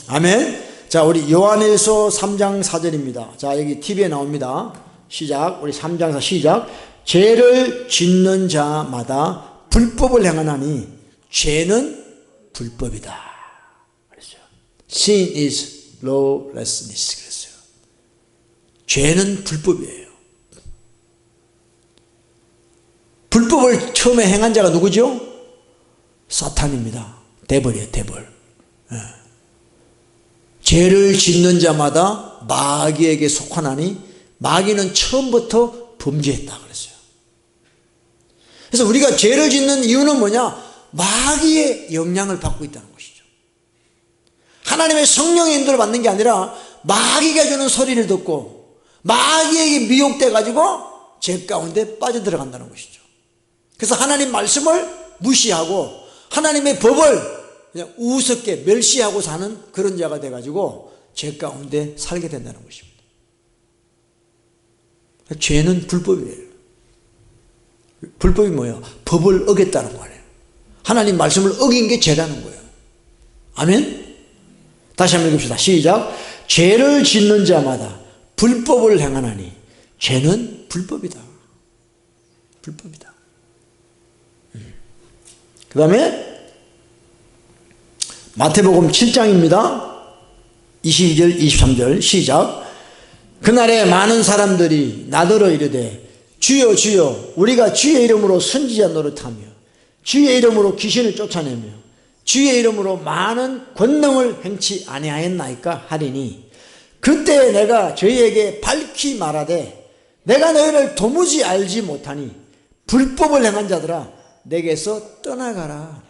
아멘. 자, 우리 요한일서 3장 4절입니다. 자, 여기 TV에 나옵니다. 시작. 우리 3장 4 시작. 죄를 짓는 자마다 불법을 행하나니 죄는 불법이다. 그랬어요. Sin is lawlessness. 그랬어요. 죄는 불법이에요. 불법을 처음에 행한 자가 누구죠? 사탄입니다. 데벌이에요, 데벌. 예. 죄를 짓는 자마다 마귀에게 속하나니 마귀는 처음부터 범죄했다 그랬어요. 그래서 우리가 죄를 짓는 이유는 뭐냐? 마귀의 영향을 받고 있다는 것이죠. 하나님의 성령의 인도를 받는 게 아니라 마귀가 주는 소리를 듣고 마귀에게 미혹돼 가지고 죄 가운데 빠져들어간다는 것이죠. 그래서 하나님 말씀을 무시하고 하나님의 법을 그냥 우습게 멸시하고 사는 그런 자가 돼가지고 죄 가운데 살게 된다는 것입니다. 죄는 불법이에요. 불법이 뭐예요? 법을 어겼다는 거예요. 하나님 말씀을 어긴 게 죄라는 거예요. 아멘? 다시 한번 읽읍시다. 시작. 죄를 짓는 자마다 불법을 행하나니 죄는 불법이다. 불법이다. 그 다음에 마태복음 7장입니다. 22절 23절 시작. 그날에 많은 사람들이 나더러 이르되 주여 주여 우리가 주의 이름으로 선지자 노릇하며 주의 이름으로 귀신을 쫓아내며 주의 이름으로 많은 권능을 행치 아니하였나이까 하리니 그때 내가 저희에게 밝히 말하되 내가 너희를 도무지 알지 못하니 불법을 행한 자들아 내게서 떠나가라.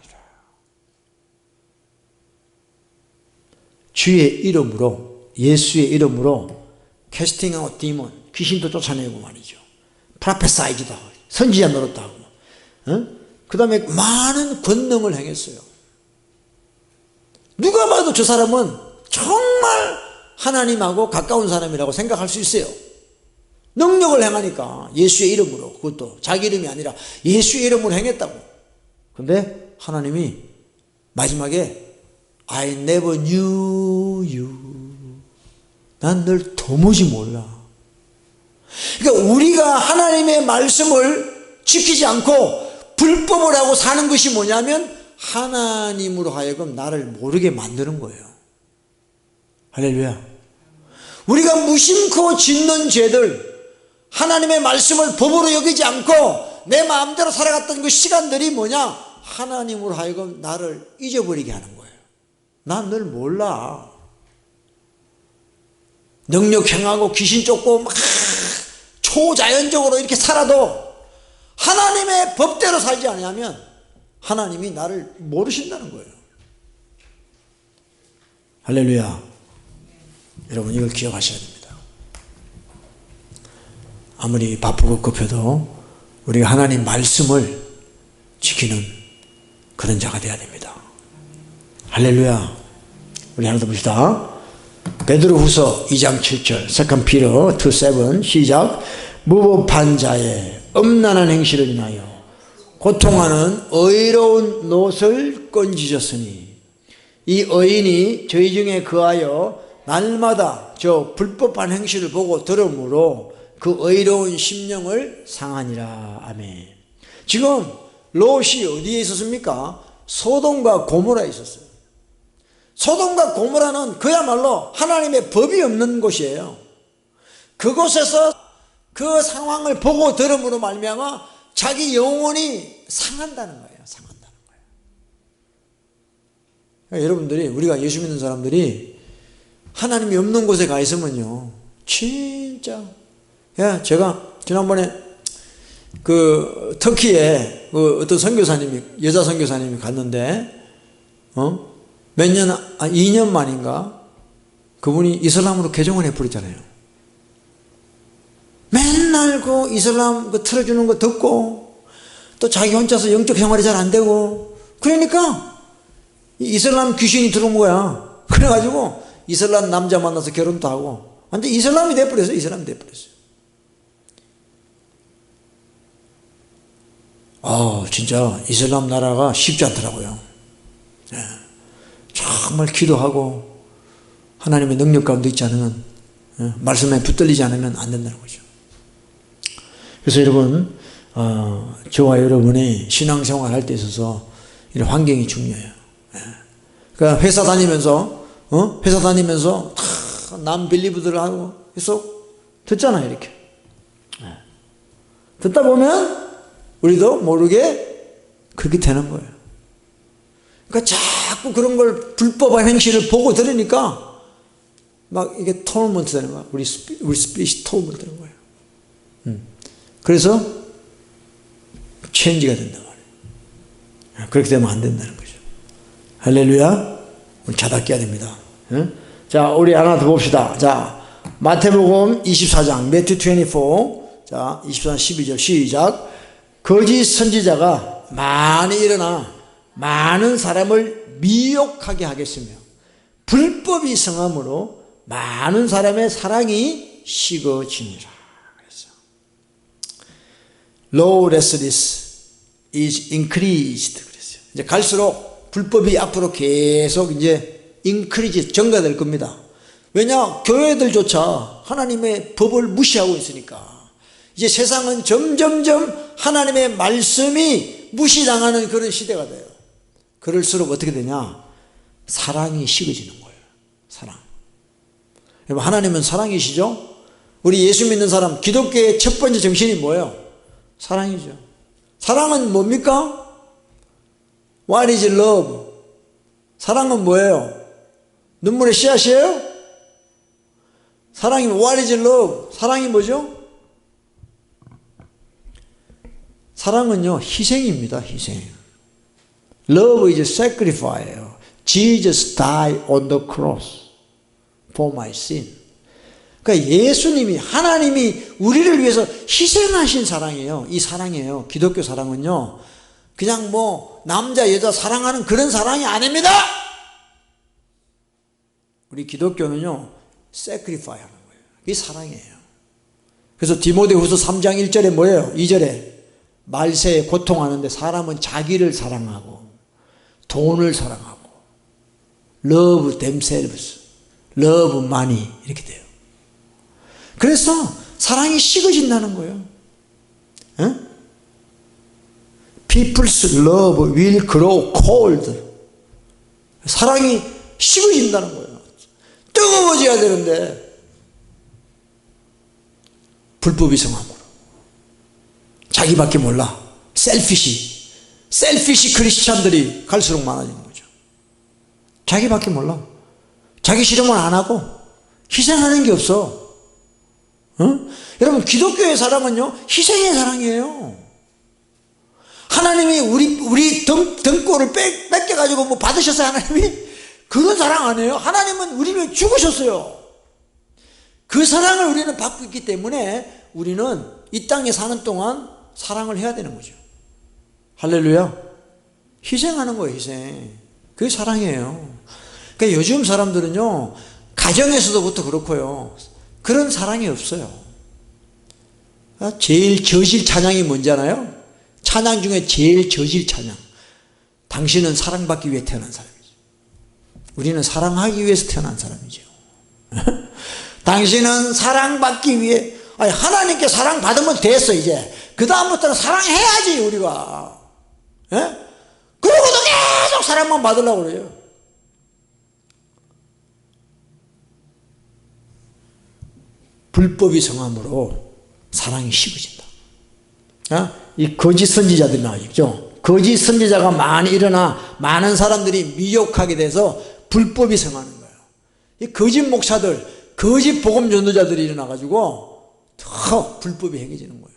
주의 이름으로 예수의 이름으로 캐스팅 아웃 디몬 귀신도 쫓아내고 말이죠. 프로페사이즈도 하고 선지자 노릇도 하고 그 다음에 많은 권능을 행했어요. 누가 봐도 저 사람은 정말 하나님하고 가까운 사람이라고 생각할 수 있어요. 능력을 행하니까 예수의 이름으로, 그것도 자기 이름이 아니라 예수의 이름으로 행했다고. 근데 하나님이 마지막에 I never knew you. 난 널 도무지 몰라. 그러니까 우리가 하나님의 말씀을 지키지 않고 불법을 하고 사는 것이 뭐냐면 하나님으로 하여금 나를 모르게 만드는 거예요. 할렐루야. 우리가 무심코 짓는 죄들, 하나님의 말씀을 법으로 여기지 않고 내 마음대로 살아갔던 그 시간들이 뭐냐? 하나님으로 하여금 나를 잊어버리게 하는 거예요. 난 널 몰라. 능력 행하고 귀신 쫓고 막 초자연적으로 이렇게 살아도 하나님의 법대로 살지 않으면 하나님이 나를 모르신다는 거예요. 할렐루야. 여러분 이걸 기억하셔야 됩니다. 아무리 바쁘고 급해도 우리가 하나님 말씀을 지키는 그런 자가 되어야 됩니다. 할렐루야. 우리 하나 더 봅시다. 베드로후서 2장 7절 Second Peter 2:7 시작. 무법한 자의 음란한 행실을 인하여 고통하는 의로운 놋을 건지셨으니 이 의인이 저희 중에 거하여 날마다 저 불법한 행실을 보고 들음으로 그 의로운 심령을 상하니라. 아멘. 지금 롯이 어디에 있었습니까? 소돔과 고모라에 있었어요. 소돔과 고모라는 그야말로 하나님의 법이 없는 곳이에요. 그곳에서 그 상황을 보고 들음으로 말미암아 자기 영혼이 상한다는 거예요. 상한다는 거예요. 그러니까 여러분들이, 우리가 예수 믿는 사람들이 하나님이 없는 곳에 가 있으면요, 진짜, 제가 지난번에 그 터키에 그 어떤 선교사님이, 여자 선교사님이 갔는데, 몇 년, 2년 만인가 그분이 이슬람으로 개종을 해버렸잖아요. 맨날 그 이슬람 그 틀어주는 거 듣고 또 자기 혼자서 영적 생활이 잘 안 되고, 그러니까 이슬람 귀신이 들어온 거야. 그래가지고 이슬람 남자 만나서 결혼도 하고 완전 이슬람이 돼버렸어요. 이슬람이 돼버렸어요. 진짜 이슬람 나라가 쉽지 않더라고요. 정말 기도하고 하나님의 능력 가운데 있지 않으면, 말씀에 붙들리지 않으면 안 된다는 거죠. 그래서 여러분, 저와 여러분이 신앙생활 할 때 있어서 이런 환경이 중요해요. 그러니까 회사 다니면서 다 남빌리브들하고 계속 듣잖아요, 이렇게. 듣다 보면 우리도 모르게 그렇게 되는 거예요. 그러니까 자꾸 그런 걸 불법한 행실을 보고 들으니까 막 이게 토너먼트 되는 거야. 우리 스피릿이 토너먼트 되는 거예요. 그래서 체인지가 된단 말이에요. 그렇게 되면 안 된다는 거죠. 할렐루야. 우리 자다 깨야 됩니다. 자, 우리 하나 더 봅시다. 자, 마태복음 24장 Matthew 24. 자, 24장 12절 시작. 거짓 선지자가 많이 일어나 많은 사람을 미혹하게 하겠으며 불법이 성함으로 많은 사람의 사랑이 식어지니라. 그래서 lawlessness is increased. 그랬어요. 이제 갈수록 불법이 앞으로 계속 이제 increase, 증가될 겁니다. 왜냐? 교회들조차 하나님의 법을 무시하고 있으니까. 이제 세상은 점점점 하나님의 말씀이 무시당하는 그런 시대가 돼요. 그럴수록 어떻게 되냐? 사랑이 식어지는 거예요. 사랑. 여러분, 하나님은 사랑이시죠? 우리 예수 믿는 사람, 기독교의 첫 번째 정신이 뭐예요? 사랑이죠. 사랑은 뭡니까? What is love? 사랑은 뭐예요? 눈물의 씨앗이에요? 사랑이 what is love? 사랑이 뭐죠? 사랑은요, 희생입니다. 희생. Love is sacrifice. Jesus died on the cross for my sin. 그러니까 예수님이, 하나님이 우리를 위해서 희생하신 사랑이에요. 이 사랑이에요. 기독교 사랑은요, 그냥 뭐 남자 여자 사랑하는 그런 사랑이 아닙니다. 우리 기독교는요, sacrifice 하는 거예요. 이게 사랑이에요. 그래서 디모데후서 3장 1절에 뭐예요? 2절에 말세에 고통하는데 사람은 자기를 사랑하고 돈을 사랑하고 love themselves, love money 이렇게 돼요. 그래서 사랑이 식어진다는 거예요. 에? People's love will grow cold. 사랑이 식어진다는 거예요. 뜨거워져야 되는데 불법이 성함으로 자기밖에 몰라. 셀피시 크리스찬들이 갈수록 많아지는 거죠. 자기밖에 몰라. 자기 싫으면 안 하고 희생하는 게 없어. 여러분, 기독교의 사랑은요, 희생의 사랑이에요. 하나님이 우리 등골을 뺏겨가지고 뭐 받으셨어요, 하나님이? 그건 사랑 아니에요. 하나님은 우리를 위해 죽으셨어요. 그 사랑을 우리는 받고 있기 때문에 우리는 이 땅에 사는 동안 사랑을 해야 되는 거죠. 할렐루야. 희생하는 거예요, 희생. 그게 사랑이에요. 그러니까 요즘 사람들은요, 가정에서도부터 그렇고요, 그런 사랑이 없어요. 제일 저질 찬양이 뭔지 알아요? 찬양 중에 제일 저질 찬양. 당신은 사랑받기 위해 태어난 사람이죠. 우리는 사랑하기 위해서 태어난 사람이죠. 당신은 사랑받기 위해, 아니, 하나님께 사랑받으면 됐어, 이제. 그 다음부터는 사랑해야지, 우리가. 예? 그러고도 계속 사랑만 받으려고 그래요. 불법이 성함으로 사랑이 식어진다. 이 거짓 선지자들이 나오죠. 거짓 선지자가 많이 일어나 많은 사람들이 미혹하게 돼서 불법이 성하는 거예요. 이 거짓 목사들, 거짓 복음 전도자들이 일어나가지고 더 불법이 행해지는 거예요.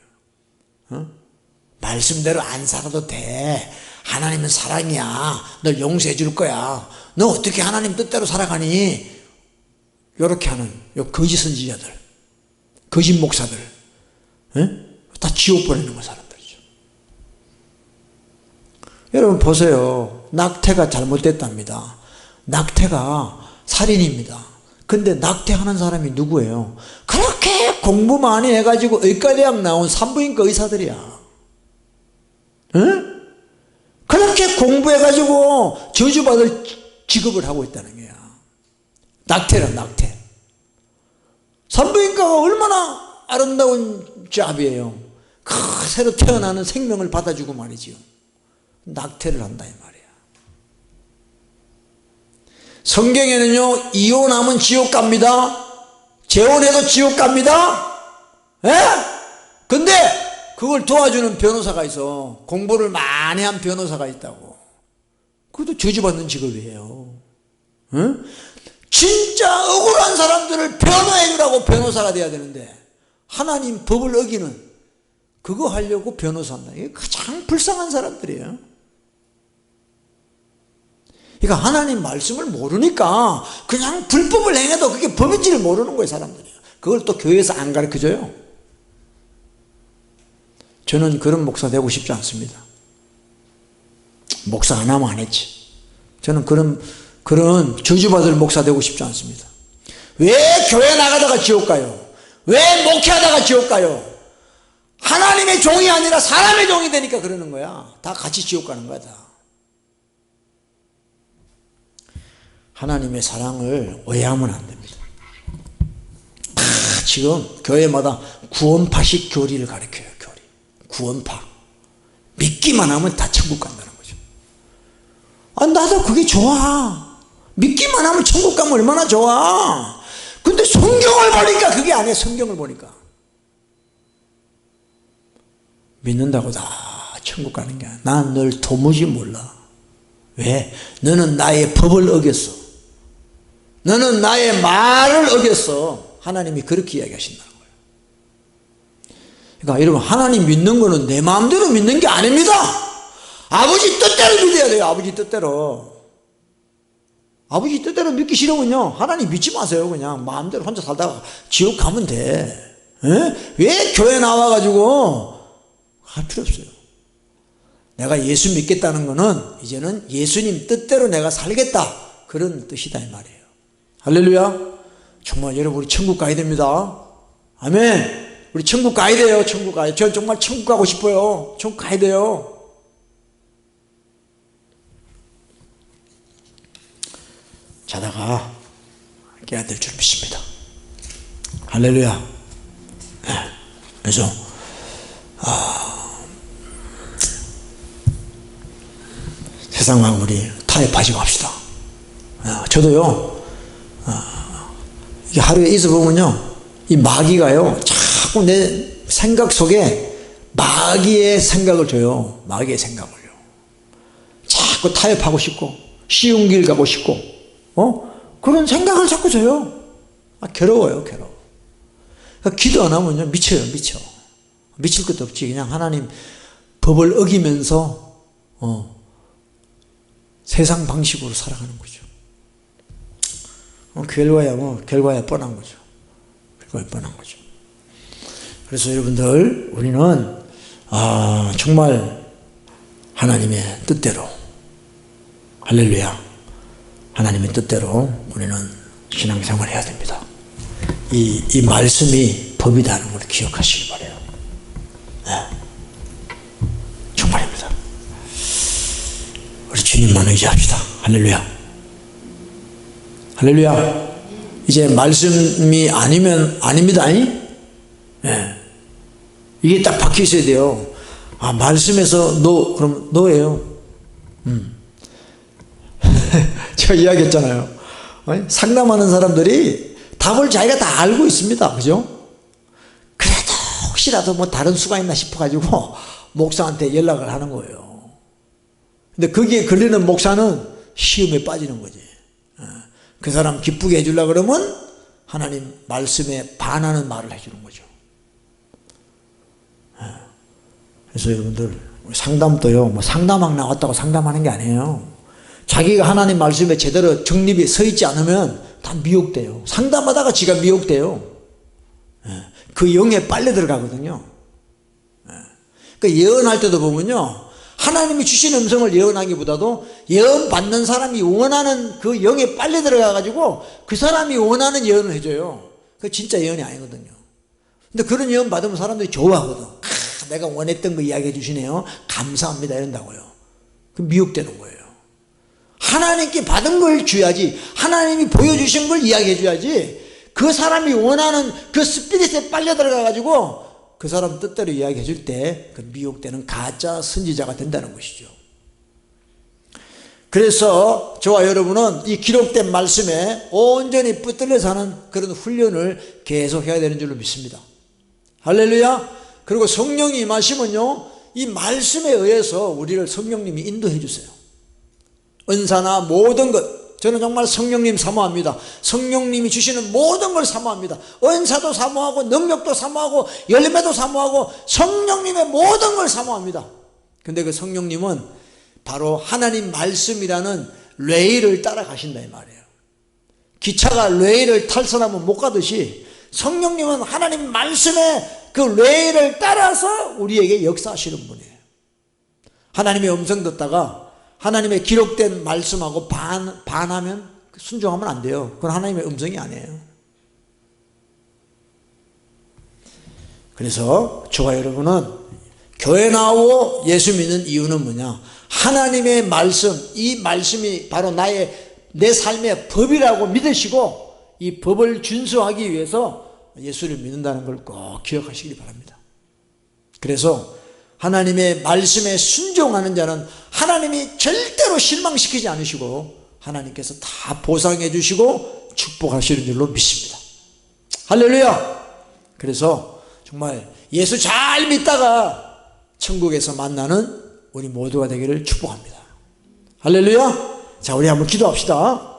말씀대로 안 살아도 돼. 하나님은 사랑이야. 널 용서해 줄 거야. 너 어떻게 하나님 뜻대로 살아가니? 이렇게 하는 요 거짓 선지자들, 거짓 목사들, 다 지옥 보내는 거 사람들이죠. 여러분 보세요. 낙태가 잘못됐답니다. 낙태가 살인입니다. 근데 낙태하는 사람이 누구예요? 그렇게 공부 많이 해가지고 의과대학 나온 산부인과 의사들이야. 응? 그렇게 공부해가지고 저주받을 직업을 하고 있다는 거야. 낙태란 낙태. 산부인과가 얼마나 아름다운 잡이에요. 새로 태어나는 생명을 받아주고 말이지요. 낙태를 한다 이 말이야. 성경에는요, 이혼하면 지옥 갑니다. 재혼해도 지옥 갑니다. 예? 근데 그걸 도와주는 변호사가 있어. 공부를 많이 한 변호사가 있다고. 그것도 저주받는 직업이에요. 응? 진짜 억울한 사람들을 변호해 주라고 변호사가 돼야 되는데 하나님 법을 어기는 그거 하려고 변호사한다. 이게 가장 불쌍한 사람들이에요. 그러니까 하나님 말씀을 모르니까 그냥 불법을 행해도 그게 법인지를 모르는 거예요, 사람들이. 그걸 또 교회에서 안 가르쳐줘요. 저는 그런 목사 되고 싶지 않습니다. 목사 안 하면 안 했지. 저는 그런 저주받을 목사 되고 싶지 않습니다. 왜 교회 나가다가 지옥 가요? 왜 목회하다가 지옥 가요? 하나님의 종이 아니라 사람의 종이 되니까 그러는 거야. 다 같이 지옥 가는 거야, 다. 하나님의 사랑을 오해하면 안 됩니다. 다 지금 교회마다 구원파식 교리를 가르쳐요. 교리. 구원파. 믿기만 하면 다 천국 간다는 거죠. 나도 그게 좋아. 믿기만 하면 천국 가면 얼마나 좋아. 근데 성경을 보니까 그게 아니에요. 성경을 보니까 믿는다고 다 천국 가는 게 아니야. 난 널 도무지 몰라. 왜? 너는 나의 법을 어겼어. 너는 나의 말을 어겼어. 하나님이 그렇게 이야기하신다는 거예요. 그러니까 여러분, 하나님 믿는 거는 내 마음대로 믿는 게 아닙니다. 아버지 뜻대로 믿어야 돼요. 아버지 뜻대로. 아버지 뜻대로 믿기 싫으면요, 하나님 믿지 마세요. 그냥 마음대로 혼자 살다가 지옥 가면 돼. 왜 교회 나와가지고 할 필요 없어요. 내가 예수 믿겠다는 거는 이제는 예수님 뜻대로 내가 살겠다, 그런 뜻이다 이 말이에요. 할렐루야. 정말 여러분, 우리 천국 가야 됩니다. 아멘. 우리 천국 가야 돼요. 천국 가야 돼요. 저는 정말 천국 가고 싶어요. 천국 가야 돼요. 자다가 깨야 될 줄 믿습니다. 할렐루야. 네. 그래서 세상과 우리 타협하지 맙시다. 저도요, 이게 하루에 있어 보면요, 이 마귀가요, 자꾸 내 생각 속에 마귀의 생각을 줘요. 마귀의 생각을요. 자꾸 타협하고 싶고, 쉬운 길 가고 싶고, 그런 생각을 자꾸 줘요. 괴로워요, 괴로워. 그러니까 기도 안 하면요, 미쳐요, 미쳐. 미칠 것도 없지. 그냥 하나님 법을 어기면서, 세상 방식으로 살아가는 거죠. 결과야 뻔한 거죠. 결과야 뻔한 거죠. 그래서 여러분들, 우리는, 정말 하나님의 뜻대로, 할렐루야, 하나님의 뜻대로 우리는 신앙생활을 해야 됩니다. 이 말씀이 법이라는 걸 기억하시기 바라요. 네. 정말입니다. 우리 주님만 의지합시다. 할렐루야. 할렐루야. 이제 말씀이 아니면 아닙니다. 네. 이게 딱 박혀 있어야 돼요. 말씀에서 그럼 너예요. 제가 이야기했잖아요. 상담하는 사람들이 답을 자기가 다 알고 있습니다. 그죠? 그래도 혹시라도 뭐 다른 수가 있나 싶어가지고 목사한테 연락을 하는 거예요. 근데 거기에 걸리는 목사는 시험에 빠지는 거지. 그 사람 기쁘게 해주려고 그러면 하나님 말씀에 반하는 말을 해주는 거죠. 그래서 여러분들, 상담도요, 뭐 상담학 나왔다고 상담하는 게 아니에요. 자기가 하나님 말씀에 제대로 정립이 서 있지 않으면 다 미혹돼요. 상담하다가 지가 미혹돼요. 그 영에 빨려 들어가거든요. 그러니까 예언할 때도 보면요, 하나님이 주신 음성을 예언하기보다도 예언 받는 사람이 원하는 그 영에 빨려 들어가가지고 그 사람이 원하는 예언을 해줘요. 그게 진짜 예언이 아니거든요. 근데 그런 예언 받으면 사람들이 좋아하거든. 내가 원했던 거 이야기해 주시네요. 감사합니다. 이런다고요. 그 미혹되는 거예요. 하나님께 받은 걸 줘야지, 하나님이 보여주신 걸 이야기해 줘야지, 그 사람이 원하는 그 스피릿에 빨려 들어가가지고 그 사람 뜻대로 이야기해 줄 때 그 미혹되는 가짜 선지자가 된다는 것이죠. 그래서 저와 여러분은 이 기록된 말씀에 온전히 붙들려 사는 그런 훈련을 계속 해야 되는 줄로 믿습니다. 할렐루야. 그리고 성령이 임하시면요, 이 말씀에 의해서 우리를 성령님이 인도해 주세요. 은사나 모든 것, 저는 정말 성령님 사모합니다. 성령님이 주시는 모든 걸 사모합니다. 은사도 사모하고, 능력도 사모하고, 열매도 사모하고, 성령님의 모든 걸 사모합니다. 근데 그 성령님은 바로 하나님 말씀이라는 레일을 따라가신다 이 말이에요. 기차가 레일을 탈선하면 못 가듯이 성령님은 하나님 말씀의 그 레일을 따라서 우리에게 역사하시는 분이에요. 하나님의 음성 듣다가 하나님의 기록된 말씀하고 반하면 순종하면 안 돼요. 그건 하나님의 음성이 아니에요. 그래서 저와 여러분은 교회 나오고 예수 믿는 이유는 뭐냐? 하나님의 말씀, 이 말씀이 바로 내 삶의 법이라고 믿으시고 이 법을 준수하기 위해서 예수를 믿는다는 걸 꼭 기억하시기 바랍니다. 그래서 하나님의 말씀에 순종하는 자는 하나님이 절대로 실망시키지 않으시고 하나님께서 다 보상해 주시고 축복하시는 줄로 믿습니다. 할렐루야. 그래서 정말 예수 잘 믿다가 천국에서 만나는 우리 모두가 되기를 축복합니다. 할렐루야. 자, 우리 한번 기도합시다.